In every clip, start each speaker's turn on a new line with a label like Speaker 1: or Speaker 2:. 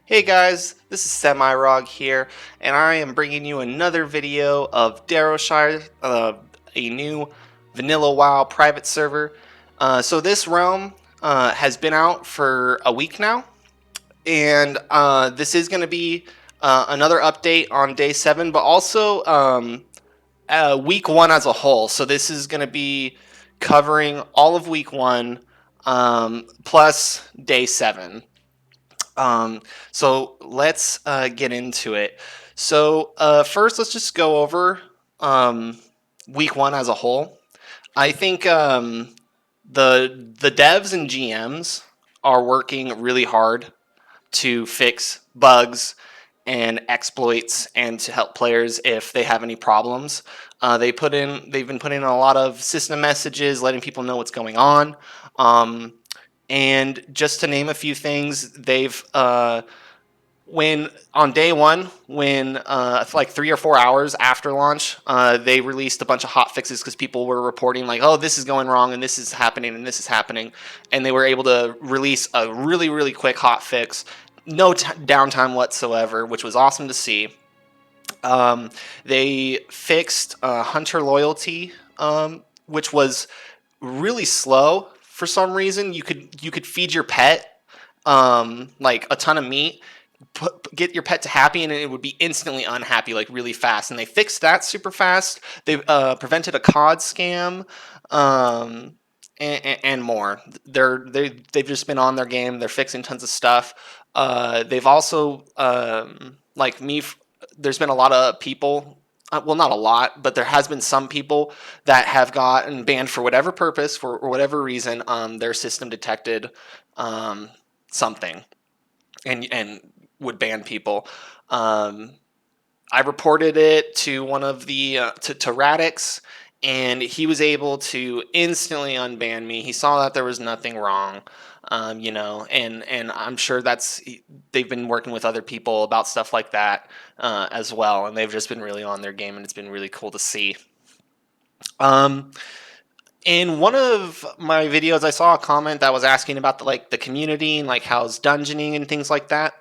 Speaker 1: Hey guys, this is Semi-Reogg here, and I am bringing you another video of Darrowshire, a new vanilla WoW private server. So this realm has been out for a week now, and this is going to be another update on day 7, but also week 1 as a whole. So this is going to be covering all of week 1 plus day 7. So let's get into it. So first, let's just go over week 1 as a whole. I think the devs and GMs are working really hard to fix bugs and exploits and to help players if they have any problems. They've been putting in a lot of system messages, letting people know what's going on. And just to name a few things, they've when on day 1, when like 3 or 4 hours after launch, they released a bunch of hot fixes because people were reporting like, oh, this is going wrong and this is happening and this is happening, and they were able to release a really quick hot fix, no downtime whatsoever, which was awesome to see. They fixed hunter loyalty, which was really slow for some reason. You could feed your pet like a ton of meat, get your pet to happy, and it would be instantly unhappy like really fast. And they fixed that super fast. They prevented a COD scam. And more. They've just been on their game. They're fixing tons of stuff. They've also like me. There's been a lot of people. Well, not a lot, but there has been some people that have gotten banned for whatever purpose, for whatever reason. Their system detected something and would ban people. I reported it to one of the to Radix, and he was able to instantly unban me. He saw that there was nothing wrong, and I'm sure they've been working with other people about stuff like that as well, and they've just been really on their game, and it's been really cool to see. In one of my videos, I saw a comment that was asking about the community and like how's dungeoning and things like that.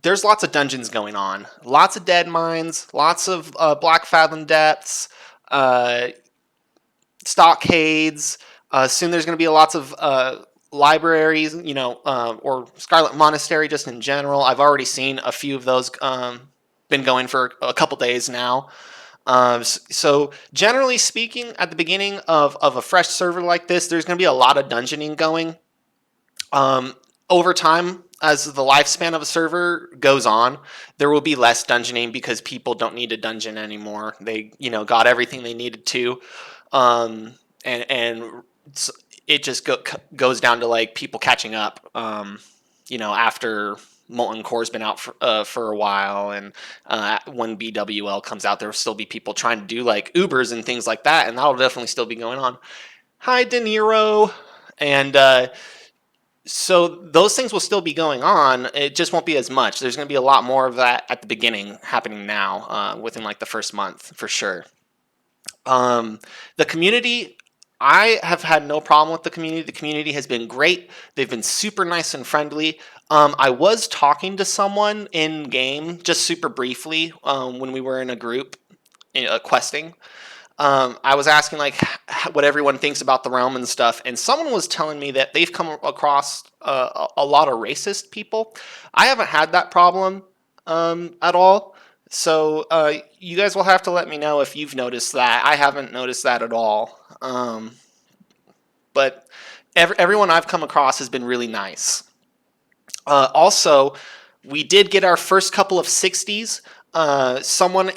Speaker 1: There's lots of dungeons going on, lots of dead mines, lots of Black Fathom depths, stockades. Soon there's going to be lots of libraries, or Scarlet Monastery just in general. I've already seen a few of those been going for a couple days now. So generally speaking, at the beginning of a fresh server like this, there's going to be a lot of dungeoning going. Over time, as the lifespan of a server goes on, there will be less dungeoning because people don't need to dungeon anymore. They, got everything they needed to, and it just goes down to like people catching up. After Molten Core's been out for a while, and when BWL comes out, there will still be people trying to do like Ubers and things like that, and that'll definitely still be going on. Hi, De Niro, and so those things will still be going on. It just won't be as much. There's going to be a lot more of that at the beginning happening now, within like the first month for sure. The community, I have had no problem with the community. The community has been great. They've been super nice and friendly. I was talking to someone in game just super briefly when we were in a group questing. I was asking like what everyone thinks about the realm and stuff, and someone was telling me that they've come across a lot of racist people. I haven't had that problem at all. So you guys will have to let me know if you've noticed that. I haven't noticed that at all. But everyone I've come across has been really nice. Also, we did get our first couple of 60s. Someone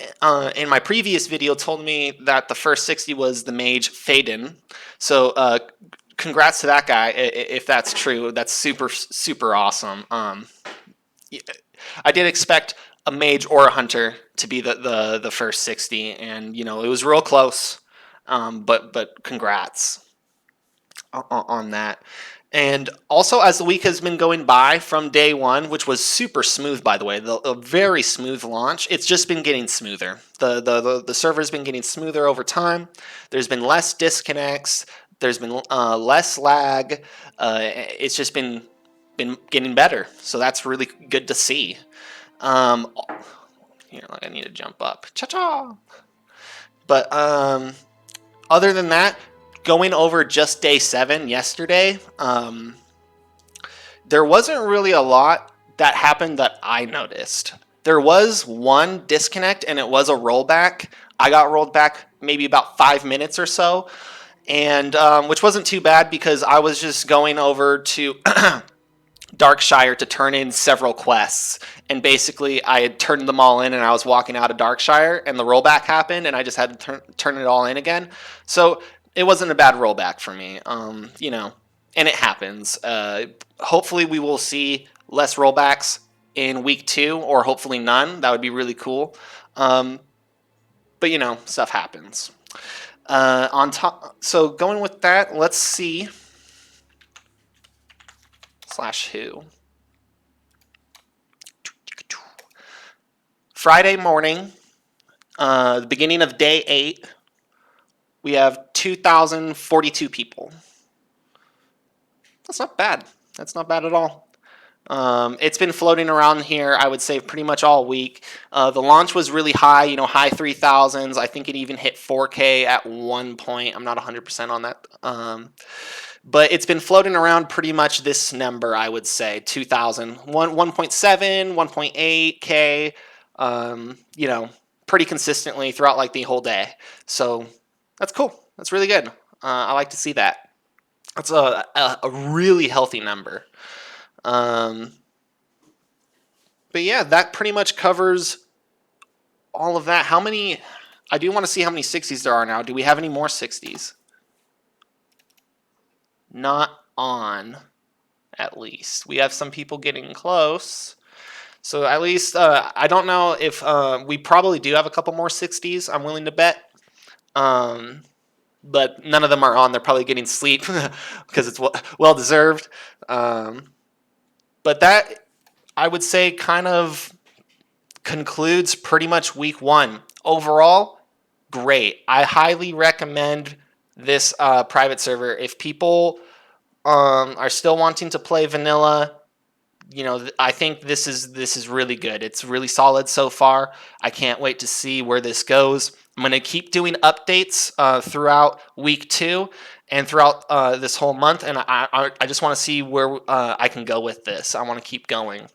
Speaker 1: in my previous video told me that the first 60 was the mage Faden. So congrats to that guy if that's true. That's super awesome. I did expect a mage or a hunter to be the first 60, and it was real close. But congrats on that. And also, as the week has been going by from day 1, which was super smooth, by the way, a very smooth launch, it's just been getting smoother. The server's been getting smoother over time. There's been less disconnects. There's been less lag. It's just been been getting better. So that's really good to see. Here, I need to jump up. Cha-cha! But other than that, going over just day 7 yesterday, there wasn't really a lot that happened that I noticed. There was one disconnect, and it was a rollback. I got rolled back maybe about 5 minutes or so, and which wasn't too bad because I was just going over to Darrowshire to turn in several quests, and basically I had turned them all in and I was walking out of Darrowshire and the rollback happened and I just had to turn it all in again. So it wasn't a bad rollback for me, you know, and it happens. Hopefully we will see less rollbacks in week 2, or hopefully none. That would be really cool. But you know, stuff happens. On top, so going with that, let's see. /who. Friday morning, the beginning of day 8, we have 2,042 people. That's not bad. That's not bad at all. It's been floating around here, I would say, pretty much all week. The launch was really high, you know, high 3,000s. I think it even hit 4K at one point. I'm not 100% on that. But it's been floating around pretty much this number, I would say, 2,000. 1.7, 1.8K, you know, pretty consistently throughout like the whole day. So that's cool. That's really good. I like to see that. That's a really healthy number. But yeah, that pretty much covers all of that. How many? I do want to see how many 60s there are now. Do we have any more 60s? Not on, at least. We have some people getting close. So at least, I don't know if we probably do have a couple more 60s, I'm willing to bet. But none of them are on. They're probably getting sleep because it's well deserved. But that, I would say, kind of concludes pretty much week 1. Overall, great. I highly recommend this private server. If people are still wanting to play vanilla, you know, I think this is really good. It's really solid so far. I can't wait to see where this goes. I'm going to keep doing updates throughout week 2 and throughout this whole month, and I just want to see where I can go with this. I want to keep going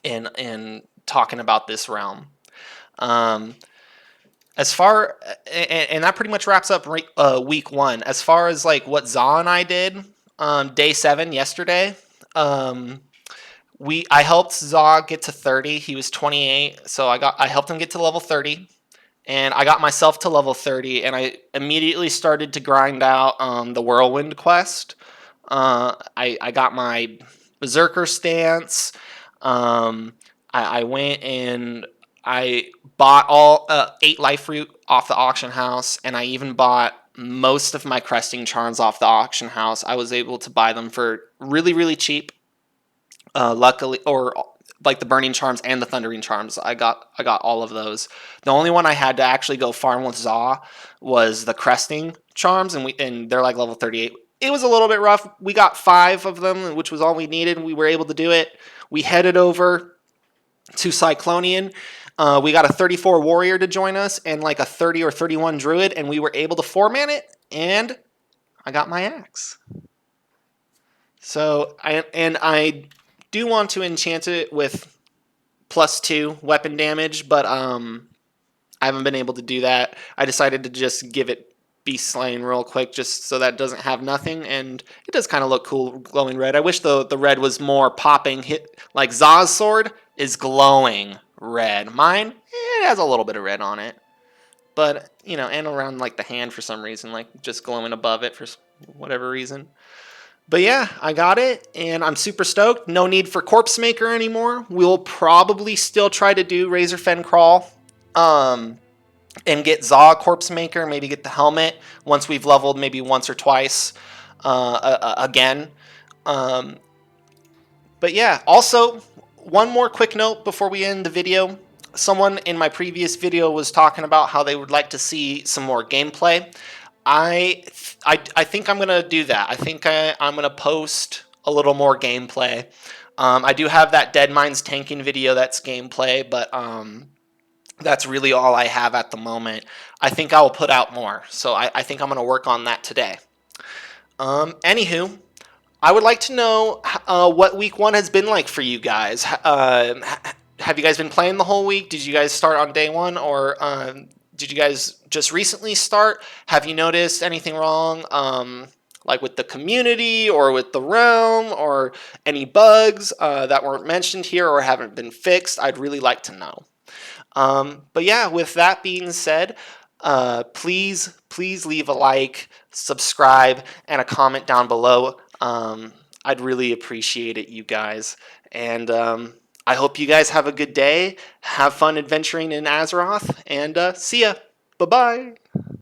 Speaker 1: and talking about this realm. As far, and that pretty much wraps up week 1. As far as like what Za and I did, day 7 yesterday, I helped Za get to 30. He was 28, so I helped him get to level 30, and I got myself to level 30, and I immediately started to grind out the Whirlwind quest. I got my Berserker stance. I went and I bought all 8 life root off the auction house, and I even bought most of my cresting charms off the auction house. I was able to buy them for really, really cheap. Luckily, or like the burning charms and the thundering charms, I got all of those. The only one I had to actually go farm with Za was the cresting charms, and they're like level 38. It was a little bit rough. We got 5 of them, which was all we needed. We were able to do it. We headed over to Cyclonian. We got a 34 warrior to join us and like a 30 or 31 druid, and we were able to 4-man it, and I got my axe. So I do want to enchant it with +2 weapon damage, but I haven't been able to do that. I decided to just give it Beast Slaying real quick just so that it doesn't have nothing, and it does kind of look cool glowing red. I wish the red was more popping. Like Za's sword is glowing red. Mine, it has a little bit of red on it, but you know, and around like the hand for some reason, like just glowing above it for whatever reason. But yeah, I got it, and I'm super stoked. No need for Corpse Maker anymore. We'll probably still try to do Razorfen Crawl, and get Za Corpse Maker, maybe get the helmet once we've leveled maybe once or twice again. But yeah, also, one more quick note before we end the video. Someone in my previous video was talking about how they would like to see some more gameplay. I think I'm going to do that. I think I'm going to post a little more gameplay. I do have that Dead Mines tanking video that's gameplay, but that's really all I have at the moment. I think I will put out more, so I think I'm going to work on that today. Anywho, I would like to know what week one has been like for you guys. Have you guys been playing the whole week? Did you guys start on day one, or did you guys just recently start? Have you noticed anything wrong, like with the community or with the realm, or any bugs that weren't mentioned here or haven't been fixed? I'd really like to know. But yeah, with that being said, please leave a like, subscribe, and a comment down below. I'd really appreciate it, you guys. And I hope you guys have a good day. Have fun adventuring in Azeroth, and see ya. Bye bye.